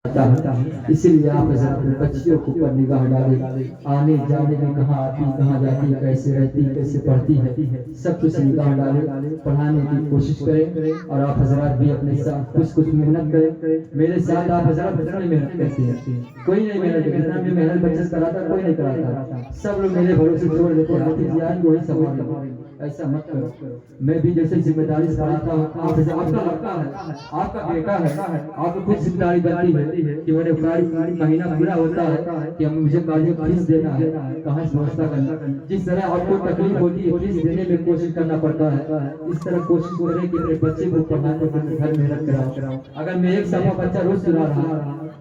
इसीलिए आप जरा अपने बच्चियों के ऊपर निगाह डालें। आने जाने में कहाँ आती कहाँ जाती कैसे रहती कैसे पढ़ती है सब कुछ निगाह डालें, पढ़ाने की कोशिश करें। और आप हजरात भी अपने साथ कुछ मेहनत करें। मेरे साथ आप हजरात कितनी मेहनत करते हैं, कोई नहीं मेहनत जितना भी मेहनत बच्चे कराता कोई नहीं कराता, सब लोग मेरे भरोसे छोड़ देते हैं। हाफिज यार वही संभाल, ऐसा मत करो। मैं भी जैसे जिम्मेदारी से पढ़ाता हूँ, आपका लड़का है, आपका बेटा है, आपको कुछ जिम्मेदारी बनती है कि मेरे महीना पूरा होता है कि मुझे कॉलेज फीस देना है, कहाँ से व्यवस्था करना। जिस तरह आपको तकलीफ होती है फीस देने में कोशिश करना पड़ता है, इस तरह कोशिश करें कि अपने बच्चे को पढ़ाने के घर मेहनत कराओ। अगर मैं एक सफा बच्चा रोज सुना रहा,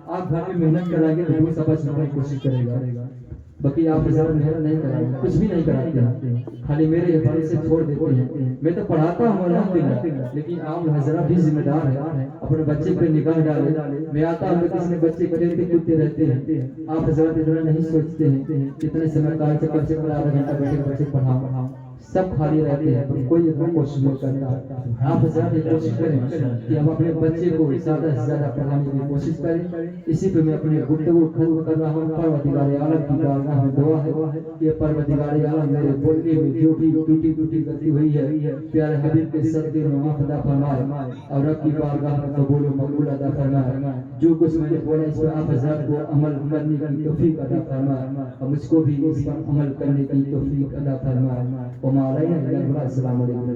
आप घर में मेहनत कराएंगे तो वो सफा सुनाने की कोशिश करेगा। बाकी आप मेहनत नहीं कराएंगे, कुछ भी नहीं कराते हैं, खाली मेरे हिफाजत से छोड़ देते हैं। मैं तो पढ़ाता हूँ अल्हम्दुलिल्लाह, लेकिन आप हजरा भी जिम्मेदार है, अपने बच्चे पे निगाह डाले। मैं आता हूँ तो किसी बच्चे खेलते कूदते रहते हैं, आप हजरा इतना नहीं सोचते हैं कितने समय काल से कब से आधा घंटा बैठे बच्चे पढ़ाओ, सब खाली रहते हैं पर कोई इतना कोशिश नहीं करता। आप हजरात कोशिश करें कि हम अपने बच्चे को ज़्यादा से ज़्यादा पढ़ाने की कोशिश करें। इसी पे मैं अपने गुफ्तगू खत्म कर रहा हूँ। परवरदिगार आलम की बारगाह में दुआ है कि परवरदिगार आलम मेरे बोलने में जो भी टूटी गलती हुई है प्यारे हबीब के सदक़े में माफ़ अता फरमाए और रब की बारगाह में कबूल व मकबूल अता फरमाए। जो कुछ मैंने बोला इस पर आप हजरात को अमल करने की तौफीक अता फरमाए और मुझको भी इस पर अमल करने की तौफीक अता फरमाए। अस्सलाम वालेकुम।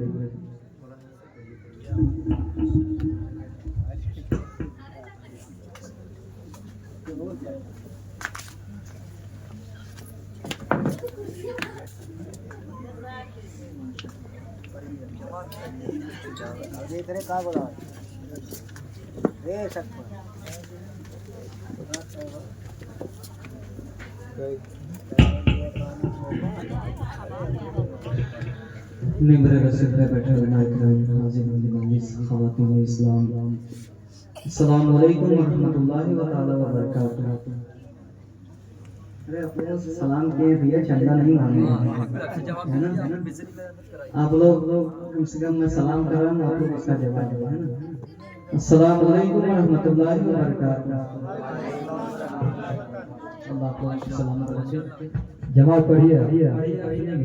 मेरे रसूल पे बैठे हुए ख़वातीन इस्लाम, अस्सलाम वालेकुम व रहमतुल्लाहि व तआला व बरकातुहू। अरे अपने सलाम किए भैया चंदा नहीं मांगे है ना, आप लोग कम से कम मैं सलाम कर रहा हूँ आप लोग उसका जवाब दो है ना। अस्सलाम वालेकुम व रहमतुल्लाहि व बरकातुहू। अल्लाह को सलामत रखे। जमात पढ़िए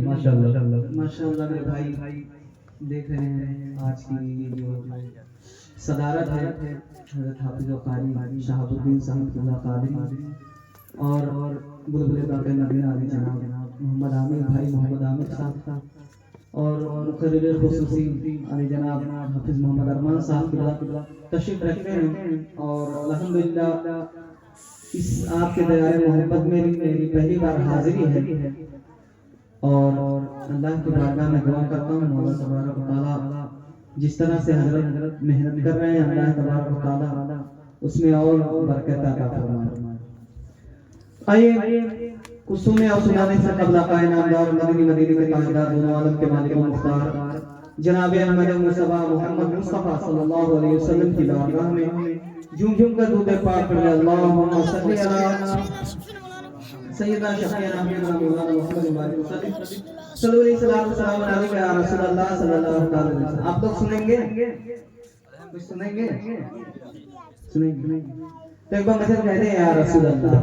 माशाल्लाह माशाल्लाह मेरे भाई देख रहे हैं आज की जो सदारत है हज़रत हाफिज़ कारी शहाबुद्दीन साहब कारी और बुलबुल बाक़ी नबीना अली जनाब मोहम्मद आमिर साहब और मुक़र्रिर ख़ुसूसी अली जनाब हाफिज़ मोहम्मद अरमान साहब तशरीफ़ रखते हैं। और अल्हम्दुलिल्लाह इस आपके दयारे मोहब्बत में मेरी पहली बार हाजिरी है और अल्लाह की बारगाह में दुआ करता हूँ मौला तबारक व तआला जिस तरह से हजरत मेहनत कर रहे हैं अल्लाह तबारक व तआला उसमें और बरकत अता फरमाए। आइए कुछ सुने और सुनाने से कबल कायनामदार मदनी के ताजदार दोनों आलम के मालिक व मुख्तार जनाब अहमद मुस्तफा मोहम्मद मुस्तफा सल्लल्लाहु अलैहि वसल्लम की बारगाह में झूम कर दूध पाक पढ़े अल्लाहुम्मा सल्ली अला सय्यदना शफीना मौलाना मुहम्मद बारिक सल्लल्लाहु अलैहि वसल्लम या रसूल अल्लाह सल्लल्लाहु अलैहि वसल्लम। आप लोग सुनेंगे कुछ सुनेंगे तो एक बार मदद कहते हैं या रसूल अल्लाह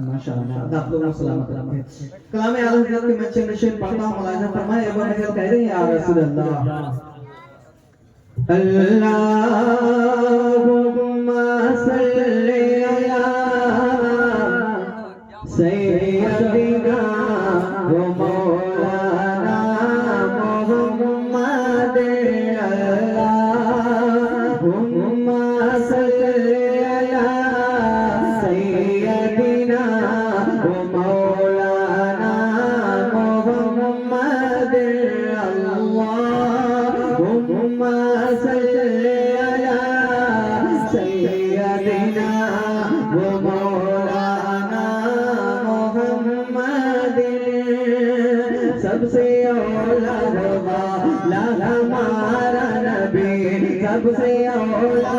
माशाअल्लाह। आप लोग सलामत रखें। कलाम आलम हज़रत के मंशे नशीन पढ़ता हूं मुलाज़ा फरमाए एक बार मदद कहते हैं या रसूल अल्लाह। अल्लाहुम्मा सल्ली अला सय्यदिना व मौलाना मुहम्मद अल्लाहुम्मा सल्ली अला सय्यदिना व मौलाना मुहम्मद अल्लाहुम्मा सल्ली अला सय्यदिना व मौलाना मुहम्मद सबसे औला वाला हमारा नबी सबसे औला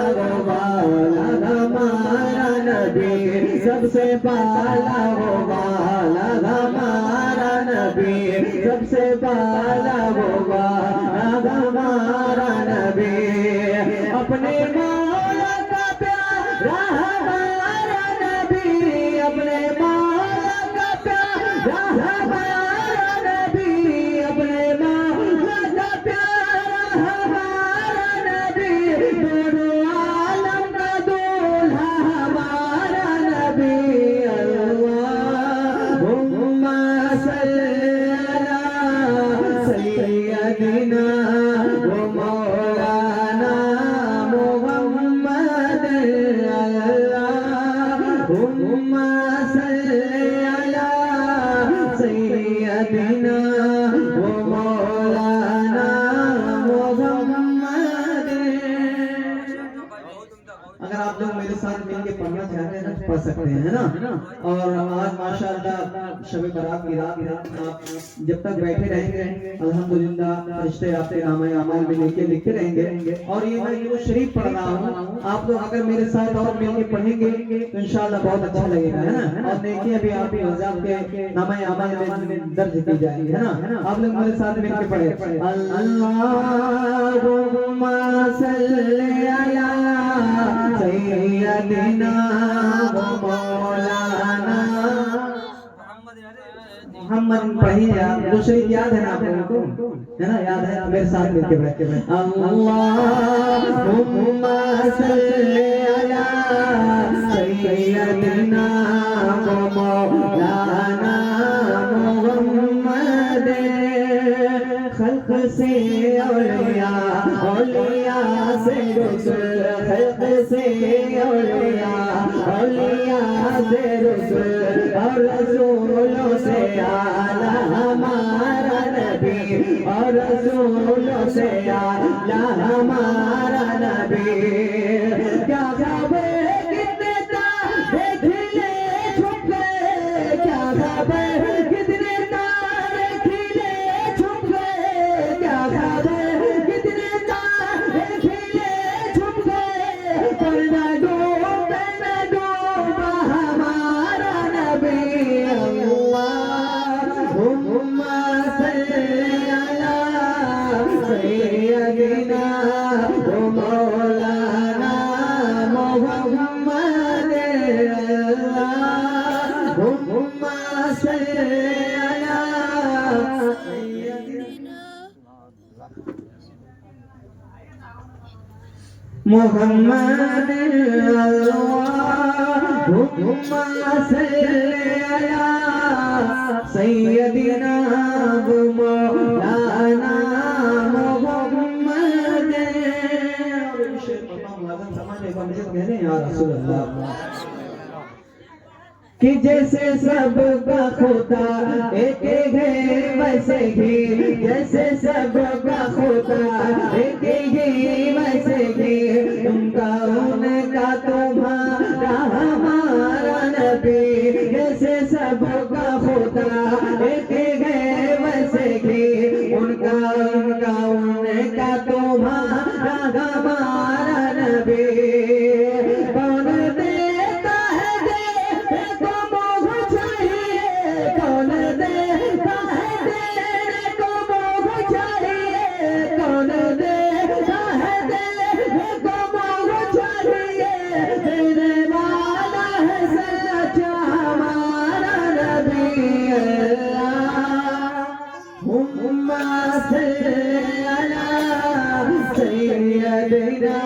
वाला हमारा नबी सबसे पाला वाला हमारा नबी सबसे पाला वाला हमारा नबी अपने मौला का प्यारा हमारा नबी अपने मौला का प्यारा हमारा नबी अपने मौला का प्यारा हमारा नबी दोनों आलम का दूल्हा हमारा नबी अल्लाहुम्मा सल्ली अला सय्यदिना व मौलाना मुहम्मद अल्लाहुम्मा सल्ली अला सय्यदिना व मौलाना मुहम्मद। अगर आप लोग मेरे साथ मिलके पढ़ना चाहते हैं तो पढ़ सकते हैं, है ना। और आज माशाअल्लाह शब बारात की रात है, आप जब तक बैठे रहेंगे अल्हम्दुलिल्लाह फरिश्ते आपके नामे अमाल में लिखते रहेंगे। और ये मैं जो शरीफ पढ़ रहा हूँ, आप लोग अगर मेरे साथ और मिलके पढ़ेंगे तो इंशाअल्लाह बहुत अच्छा लगेगा, है ना। और नेकियां भी आपके आपके नामे अमाल में दर्ज की जाएगी, है ना। आप लोग मेरे साथ मिलके पढ़े अल्लाहुम्मा सल्ली अला सय्यदिना व मौलाना मोहम्मद। पढ़िए आप, दूसरी याद है ना आप लोगों को, है ना, याद है, मेरे साथ मिलके बैठ अल्लाहुम्मा सल्ली अला सय्यदिना व मौलाना मुहम्मद। खल्क से औलिया औलिया से रसूल, खल्क से औलिया औलिया से रसूल और रसूलों से आला हमारा नबी और रसूलों से आला हमारा नबी। क्या खबर कितने तारे खिले छुप गए, क्या खबर कितने तारे खिले छुप गए, क्या खबर कितने तारे खिले छुप गए। पर न डूबा हमारा नबी अल्लाहुम्मा सल्ली अला सय्यदिना व मौलाना मुहम्मद अल्लाहुम्मा सल्ली अला सय्यदिना मुहम्मद अल्लाहुम्मा सल्ली अला सय्यदिना व मौलाना मुहम्मद। कि जैसे सबका खुदा एक है वैसे ही, जैसे सबका खुदा एक ही वैसे ही, उनका उनका तुम्हारा हमारा नबी। जैसे सबका खुदा एक है वैसे ही, उनका उनका उनका तुम्हारा हमारा नबी। कौन देता है देने को मोह चाहिए, कौन देता है देने को मोह चाहिए, कौन देता है देने को मोह चाहिए। देने वाला है सच्चा हमारा नबी अल्लाहुम्मा सल्ली अला सय्यदिना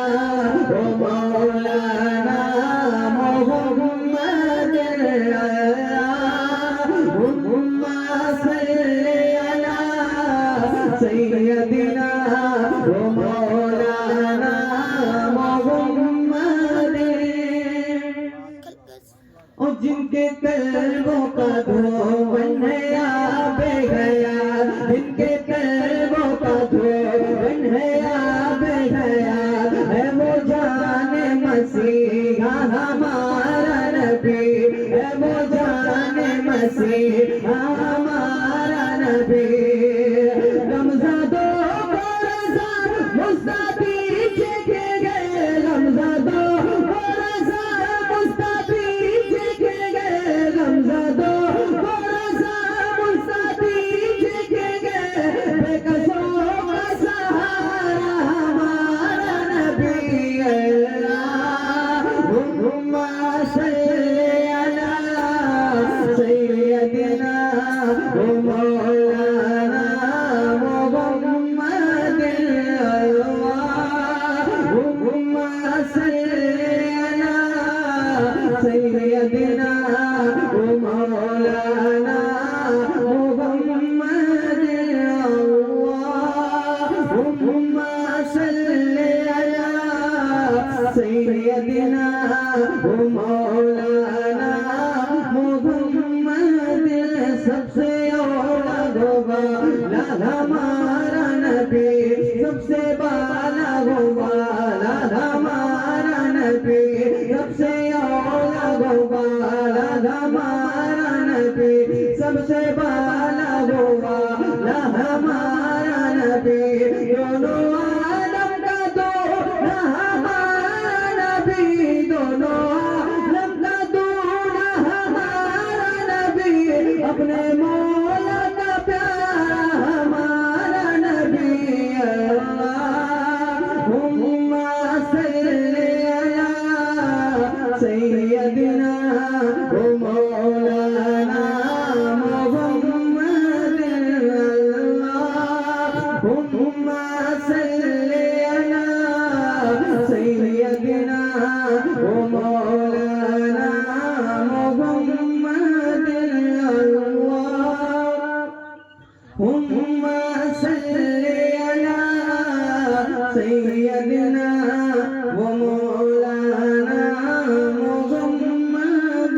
व मौलाना मुहम्मद अल्लाहुम्मा सल्ली अला सय्यदिना व मौलाना मुहम्मद। और जिनके कल्बों का धोवन नया बह गया, जिनके कल्बों का धोवन नया बह गया, है वो जाने मसीहा हमारा नबी, है वो जाने मसीहा हमारा नबी। रमज़ा दो बरसा मुस्ताफी के गए, रमज़ा दो बरसा मुस्ताफी के गए, रमज़ा दो बरसा मुस्ताफी के गए। बेकसों का सहारा हमारा नबी अल्लाहुम्मा ओ मौलाना मोहम्मद सबसे औला गोवाला हमारा नबी सबसे बाला गोवाला हमारा नबी सबसे औला गोवाला हमारा नबी सबसे बाला गोवाला हमारा नबी दोनों आलम का दूल्हा हमारा नबी दोनों आलम का दूल्हा हमारा नबी अपने मौला का प्यारा हमारा नबी अल्लाहुम्मा सल्ली अला सय्यदिना ओ मौलाना मुहम्मद अल्लाहुम्मा सल्ली अला सय्यदिना ओ मौलाना मुहम्मद अल्लाहुम्मा सल्ली अला सय्यदिना व मौलाना मुहम्मद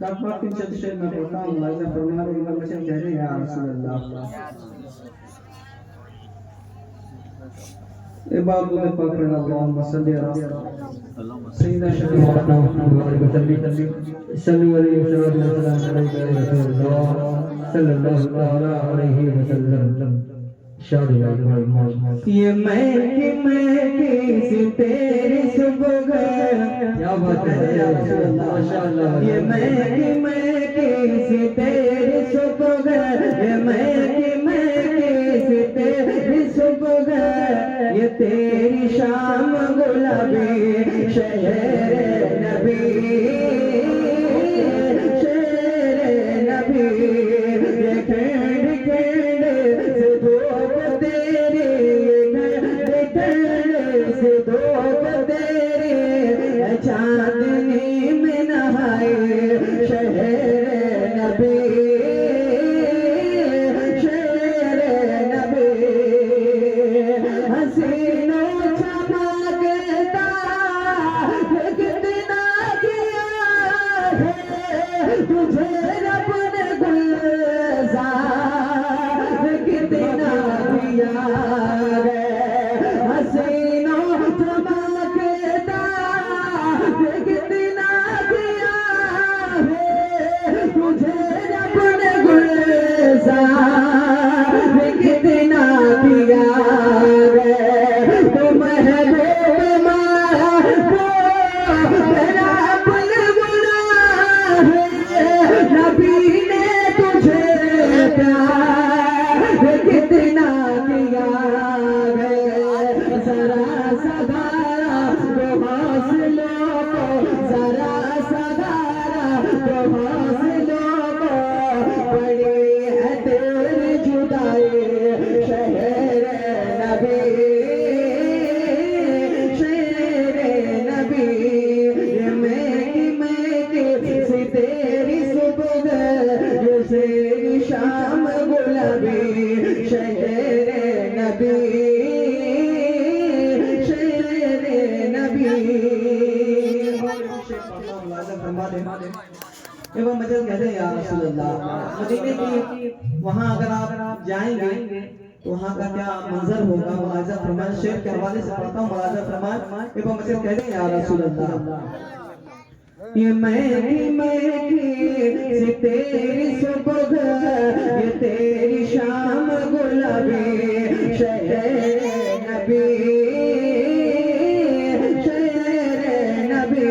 दाफा किन चर्चे में पढ़ता हूँ लाइज़ फरमान और इधर बच्चे कह रहे हैं या रसूल अल्लाह इबादत में पकड़ना अल्लाहुम्म सल्ली अला सय्यिदना शफीअना मुहम्मद सल्लल्लाहु अलैहि वसल्लम ये मैं किसी तेरी सुबह क्या बात है माशाअल्लाह ये मैं किसी तेरी सुबह ये मैं किसी तेरी सुबह ये तेरी शाम गुलाबी शहर नबी चांदनी में नहाए शहर नबी शहर नबी हसीनों चमकता कितना किया है तुझे रब ने गुलजार कितना दिया है हसीनों चमकता कितना दिया है तुझे रब ने गुलजार कितना दिया है तो महबूब मेरा बुलबुला है नबी ने तुझे प्यार कितना दिया है जरा सगारा तो हौसलों को जरा सगारा तो हौसलों को बड़ी है तेरी जुदाई शहर नबी शहर नबी ये मैं किसी तेरी सुबह ये तेरी शाम गुलाबी शहर नबी शहर नबी एवं मजल कहते हैं या रसूल अल्लाह मदीने की वहाँ अगर आप जाएंगे तो वहाँ का क्या मंजर होगा मुलाजा फरमान शेर के हवाले से पढ़ता हूँ मुलाजा फरमान एवं मजल कहते हैं या रसूल अल्लाह ये मैं की तेरी सुबह ये तेरी शाम गुलाबी शहर नबी शहर नबी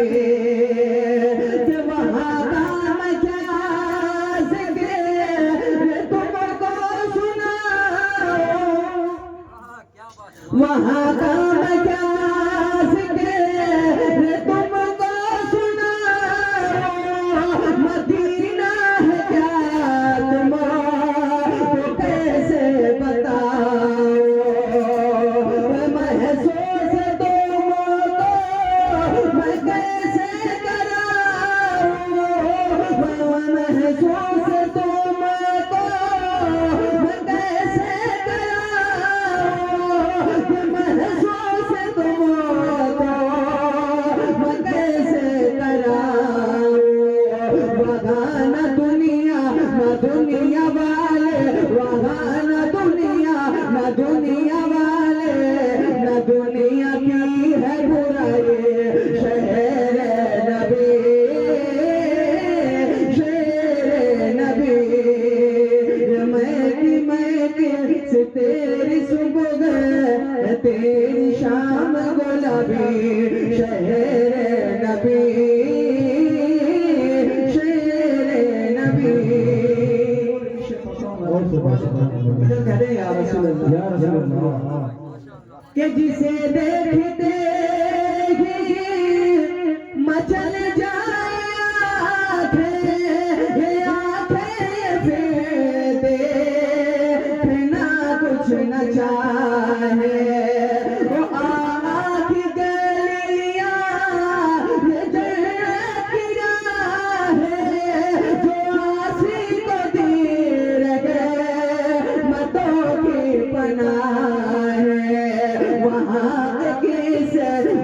वहाँ का मजा तुमको सुनाओ वहाँ का मजा तुमको सुनाओ मदीना है क्या तुमको कैसे बताओ महसूस तुमको मैं कैसे कराऊं महसूस तुमको मैं कैसे कराऊं, ये महसूस तुमको मैं कैसे कराऊं। वहाँ न दुनिया वाले, वहाँ न दुनिया वाले, न दुनिया की है बुराई। शहर नबी, शेर नबी, मैं की से तेरी सुबह तेरी शाम गुलाबी। शहर नबी, कहते या रसूल अल्लाह कि जिसे देखते ही मचल जाए आंखें फिर देखना कुछ न चाहे। वो आँख गलियां ये जन्नत की राहें, जो आसी को दी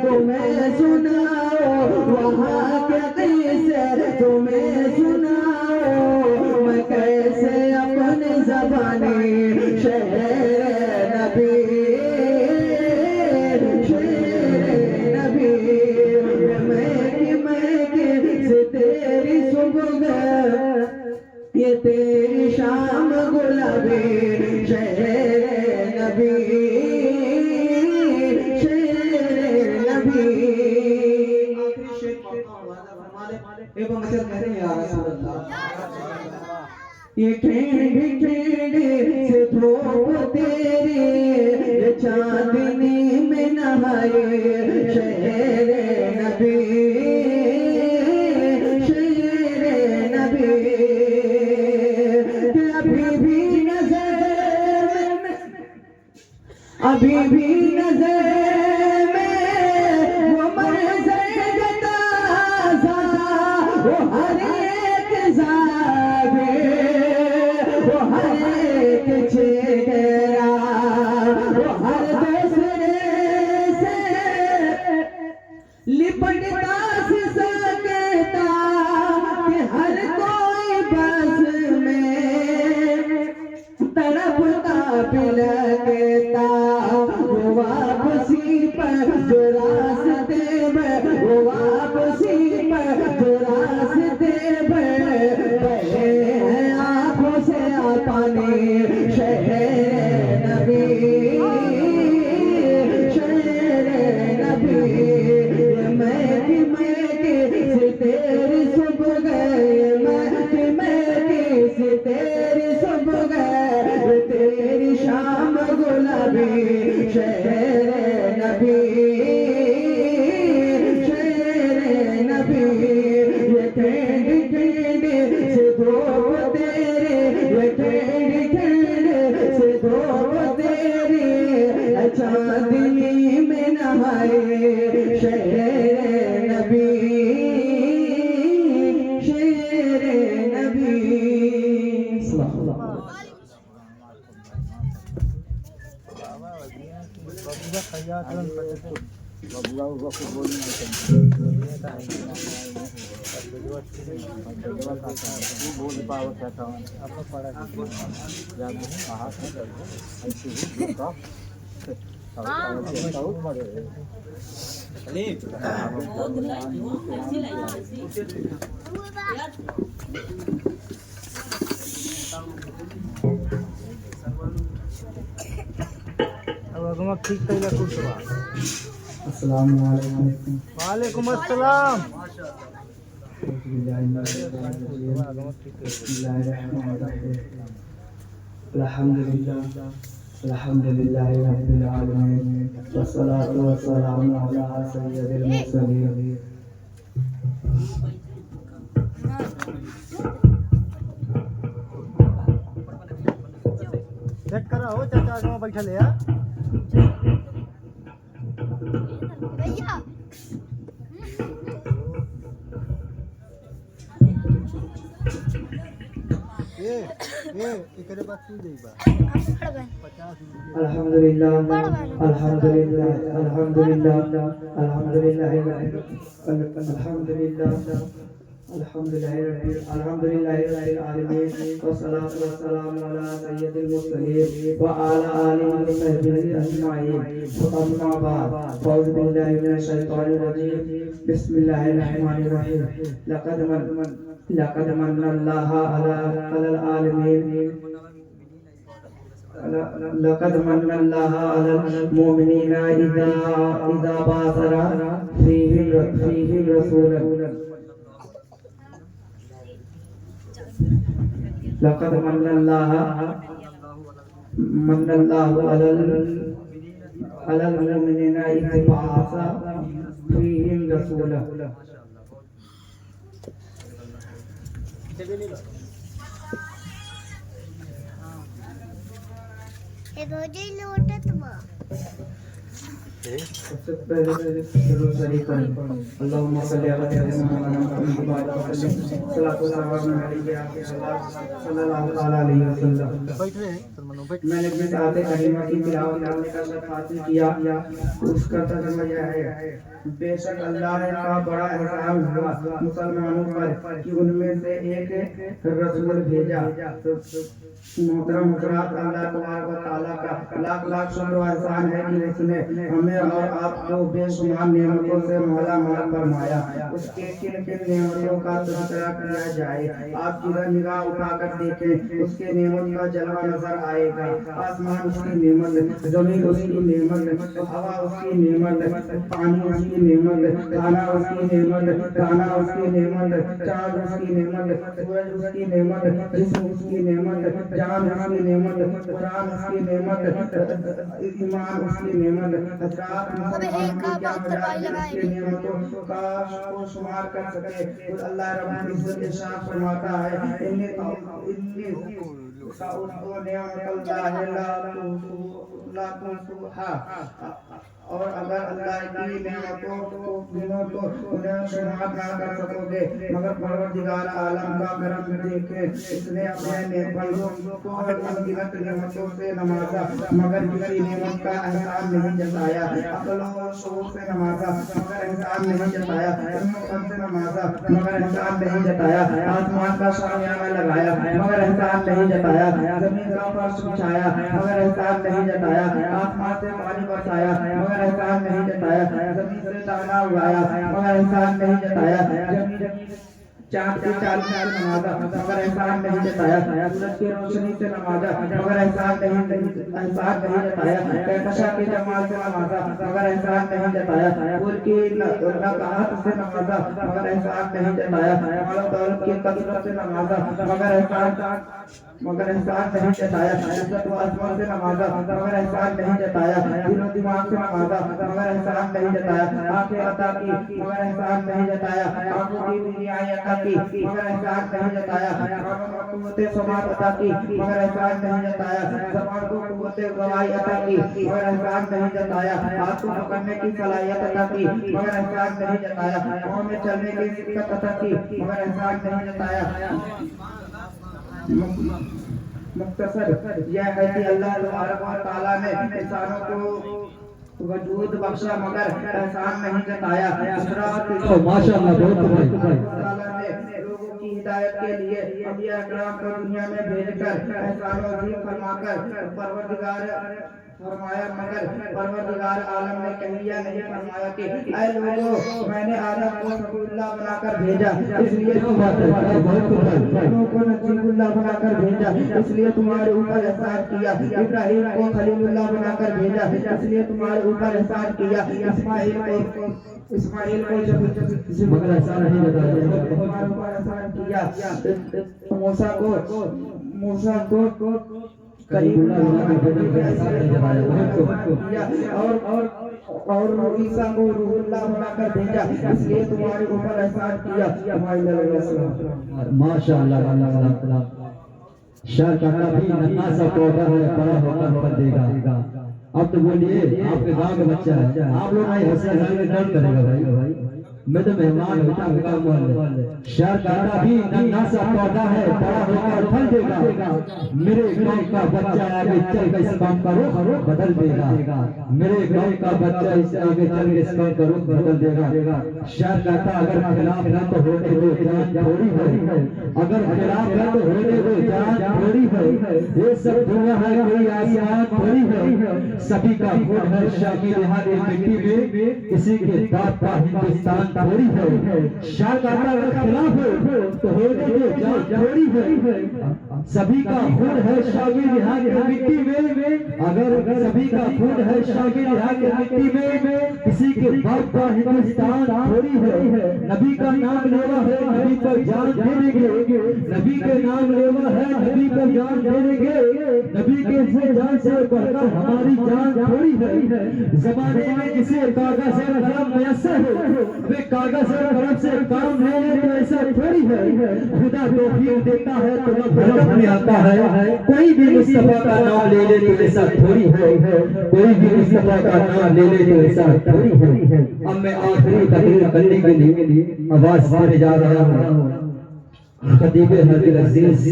तुम्हें सुनाओ, वहाँ के किस्से तुम्हें सुनाओ, मैं कैसे अपनी ज़बानी। शेर नबी, मैं से तेरी सुबह ये तेरी शाम गुलाबी। शेर नबी, ये ठेड़ी से धूप तेरी ये चांदनी में नहाए। शेर नबी, अभी भी नजर में वो मंज़र ताज़ा, वो हर एक ज़ाबे, वो हर एक चेहरा, वो हर दूसरे से लिपटता सी सकता कि हर कोई बस में तड़पता पिलकता। वापसी पर जो रास्ते में, वो वापसी पर जो रास्ते में बहे हैं आँखों से पानी। शहर नबी, मैं से तेरी सुबह गए, मैं से तेरी सुबह गए, तेरी शाम गुलाबी। शेर नबी, ये ठंडी से धूप तेरी, ये ठंडी से धूप तेरी चांदनी में नहाए। शेर नबी, ठीक कइला कुछ बा। अस्सलाम वालेकुम। वालेकुम अस्सलाम। अल्हम्दुलिल्लाह रब्बिल आलमीन वस्सलातु वस्सलामु अला सय्यिदिल मुरसलीन। चेक करा हो चाचा आगे बैठा ले आ भैया। ये एकरे बात तू देई बा पढ़ बन 50 अल्हम्दुलिल्लाह अल्हम्दुलिल्लाह अल्हम्दुलिल्लाह अल्हम्दुलिल्लाह अल्हम्दुलिल्लाह अल्हम्दुलिल्लाह रब्बिल आलमीन वस्सलातु वस्सलामु अला सय्यिदिल मुरसलीन व अला आलिहि व सहबिहि अजमाइन अम्मा बाद फ़ौज़ बिल्लाहि मिनश शैतानिर रजीम बिस्मिल्लाहिर रहमानिर रहीम लक़द मन्नल्लाहु अलल आलमीन लक़द मन्नल्लाहु अलल मुमिनीना इज़ा बासरा फीहि रसूलन लक़द मन्नल्लाहु अलल मुमिनीना इज़ बअसा फीहिम रसूला ये रोजे लौटत बा सबसे पहले शुरू शरीफ अल्लाहुम्मा सल्ली अला सय्यिदिना मुहम्मद सल्लल्लाहु अलैहि वसल्लम। बैठ रहे सलमान बैठ मैंने जिस आयत करीमा की तिलावत करने का शर्त हासिल किया उसका तर्जुमा यह है, बेशक अल्लाह का बड़ा एहसान हुआ मुसलमानों पर कि उनमें से एक रसूल भेजा। मोहतरम हज़रात, अल्लाह तबारक व तआला का लाख लाख शुक्र व एहसान है कि उसने हमें और आपको बेशुमार नेमतों से माला माल फरमाया। उसके किन किन नेमतों का तज़किरा किया जाए। आप जिधर निगाह उठाकर देखें उसके नेमत का जलवा नजर आएगा। आसमान उसकी नेमत, जमीन उसकी नेमत, हवा उसकी नेमत, पानी उसकी नेमत, खाना उसकी नेमत, खाना उसकी नेमत, चाँद उसकी नेमत, सूरज उसकी नेमत, जिस्म उसकी नेमत, जान उसकी नेमत, कुरान उसकी नेमत, ईमान उसकी नेमत। हज़रात मुसलमानों को क्या मजाल उसकी नेमतों का शुमार कर सके। खुद अल्लाह रब्बुल इज्जत इरशाद फरमाता है, इन्नी और अगर अल्लाह की नेमतों को गिनो तो उन्हें शुमार ना कर सकोगे। मगर परवरदिगार आलम का करम देखे, इसने अपने बंदों को अनगिनत नेमतों से नवाजा मगर किसी नेमत का एहसान नहीं जताया। अक्ल और शऊर से नवाजा मगर एहसान नहीं जताया। इल्म से नवाजा मगर एहसान नहीं जताया। आसमान का शामियाना लगाया मगर एहसान नहीं जताया। जमीन का फर्श बिछाया मगर एहसान नहीं जताया। आसमान से पानी बरसाया मगर एहसान नहीं जताया। जमीन से दाना उगाया मगर एहसान नहीं जताया। चाँद की चाल से नवाजा मगर एहसान नहीं जताया। सूरज की रोशनी से नवाजा मगर एहसान नहीं जताया। कहकशा के जमाल से नवाजा मगर एहसान नहीं जताया। फूल की नकाहत से नवाजा मगर एहसान नहीं जताया। माल और दौलत की कसरत से नवाजा मगर एहसान नहीं जताया। इज्जत व अज़मत से नवाजा मगर एहसान नहीं जताया। दिलो दिमाग से नवाजा मगर एहसान नहीं जताया। आंखें अता की मगर एहसान नहीं जताया। आंखों की बीनियाई अता की मगर एहसान नहीं जताया। कुव्वते समात अता की मगर एहसान नहीं जताया। ज़बान को कुव्वते गवाही अता की मगर एहसान नहीं जताया। हाथ को पकड़ने की सलाहियत अता की मगर एहसान नहीं जताया। पाँव में चलने की सिक्कत अता की मगर एहसान नहीं जताया। मुख्तसर यह है कि अल्लाह तबारक व तआला ने इंसानों को वजूद बख्शा मगर एहसान नहीं जताया। माशाअल्लाह, बहुत भाई तआला ने लोगों की हिदायत के लिए अंबिया इकराम को दुनिया में भेजकर एहसान व अज़ीम फरमाकर फरमाया मगर परवरदिगार आलम ने कहिया नहीं फरमाया कि ऐ लोगों, मैंने आदम को सफीउल्लाह बनाकर भेजा इसलिए तुमको नजीबुल्लाह बनाकर भेजा इसलिए तुम्हारे ऊपर एहसान किया। इब्राहीम को खलीलुल्लाह बनाकर भेजा इसलिए तुम्हारे ऊपर एहसान किया। इस्माइल को जब मगर एहसान नहीं जताया। तुम्हारे ऊपर एहसान किया। मूसा को कलीमुल्लाह बनाकर भेजा, एहसान नहीं जताया। और ईसा को रूहुल्लाह बनाकर भेजा इसलिए तुम्हारे ऊपर एहसान किया। माशाअल्लाह, शर का कभी नन्हा सा पौधा है बड़ा होकर फल देगा। अब तो बोलिए, आपके गांव का बच्चा है, आप लोग नहीं हंसे हंसे में दर्द करेगा भाई। मैं तो मेहमान होता हूँ। शहर का भी नन्हा सा पौधा है, बड़ा होकर फल देगा। मेरे गांव का बच्चा आगे चल कर इस काम करो बदल देगा। मेरे गांव का बच्चा इस आगे चल के इस काम करो बदल देगा। शहर कहता अगर खिलाफ न तो होने दो जान थोड़ी है, अगर खिलाफ न तो होने दो जान थोड़ी है। ये सब दुनिया है कोई आसमान थोड़ी है, सभी का खून है शामिल यहाँ मिट्टी में, किसी के दांत का हिंदुस्तान थोड़ी है। शाह का अगर खिलाफ हो तो होने दो जान थोड़ी है, सभी का खून है शामिल यहाँ की मिट्टी में, अगर सभी का खून है शामिल यहाँ की मिट्टी में, किसी के बाप का हिंदुस्तान थोड़ी है। नबी का नाम लेवा है नबी पर जान दे देंगे, नबी के नाम लेवा है नबी पर जान दे देंगे। नबी के से जान से बढ़कर हमारी जान थोड़ी है। जमाने में जिसे कागज और कलम मैसर हो, वे कागज और कलम से काम ले ले तो ऐसा थोड़ी है। खुदा तौफीक देता है तो बरकत में आता है। कोई भी मुस्तफा का नाम ले ले तो ऐसा थोड़ी है, कोई भी मुस्तफा का नाम ले ले तो ऐसा थोड़ी है। अब मैं आखिरी तकरीर करने के लिए आवाज देने जा रहा हूँ। खतीबे हज़रत अजीज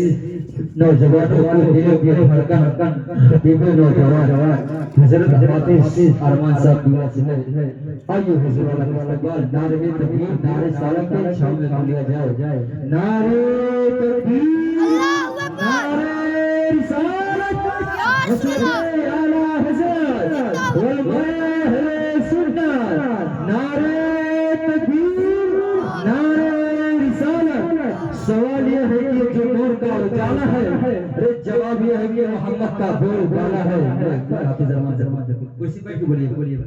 नौजवानों को दिलों की धड़कन खतीबे नौजवान हजरत हाफिज अरमान साहब दुआ से है। आइए हुजूर वाला इस्तकबाल नारे तकबीर नारे सालम के छाव में गा लिया जाए। नारे तकबीर नारे रिसालत हज़रत आला हज़रत उलमाए सुन्नत। नारे तकबीर नारे रिसालत। सवाल यह है कि जो नूर का उजाला है, अरे जवाब यह है कि मोहम्मद का बोलबाला है। हाफिज अरमान कुर्सी पर बोलिए।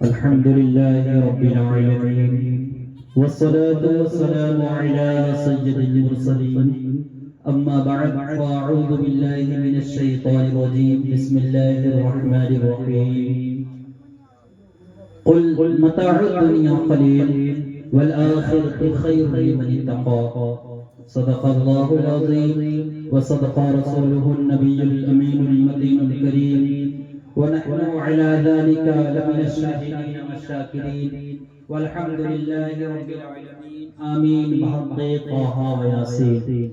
अल्हम्दुलिल्लाह रब्बिल आलमीन वस्सलातु वस्सलामु अला सय्यिदिल मुरसलीन अम्मा बअद फअऊज़ु बिल्लाहि मिनश शैतानिर रजीम बिस्मिल्लाहिर रहमानिर रहीम कुल मताउद दुनिया क़लील वल आखिरतु खैरुन लिमन इत्तक़ा सदक़ल्लाहुल अज़ीम व सदक़ रसूलुहुन नबियुल अमीनुल मतीनुल करीम व नहनु अला ज़ालिका लमिनश शाहिदीन वश्शाकिरीन वल्हम्दुलिल्लाहि रब्बिल आलमीन आमीन। बहक़्क़ि ताहा व यासीन।